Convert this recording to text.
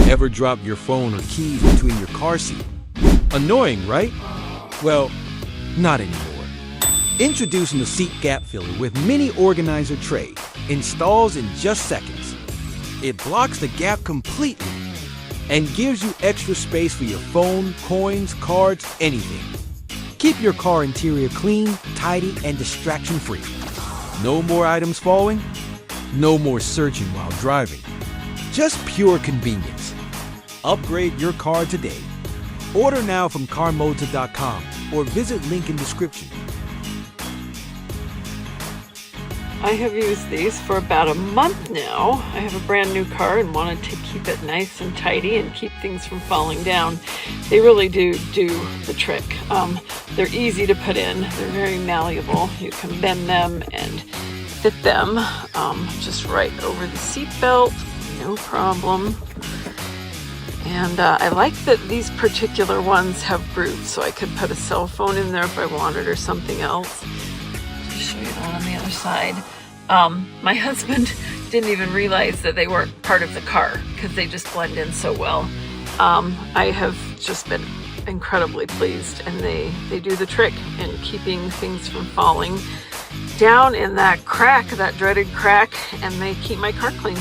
Ever drop your phone or keys between your car seat? Annoying, right? Well, not anymore. Introducing the seat gap filler with mini organizer tray. Installs in just seconds. It blocks the gap completely and gives you extra space for your phone, coins, cards, anything. Keep your car interior clean, tidy, and distraction-free. No more items falling, no more searching while driving. Just pure convenience. Upgrade your car today. Order now from Carmodza.com or visit link in description. I have used these for about a month now. I have a brand new car and wanted to keep it nice and tidy and keep things from falling down. They really do the trick. They're easy to put in. They're very malleable. You can bend them and fit them just right over the seat belt. No problem. And I like that these particular ones have grooves, so I could put a cell phone in there if I wanted or something else. Just show you the one on the other side. My husband didn't even realize that they weren't part of the car because they just blend in so well. I have just been incredibly pleased, and they do the trick in keeping things from falling down in that crack, that dreaded crack, and they keep my car clean.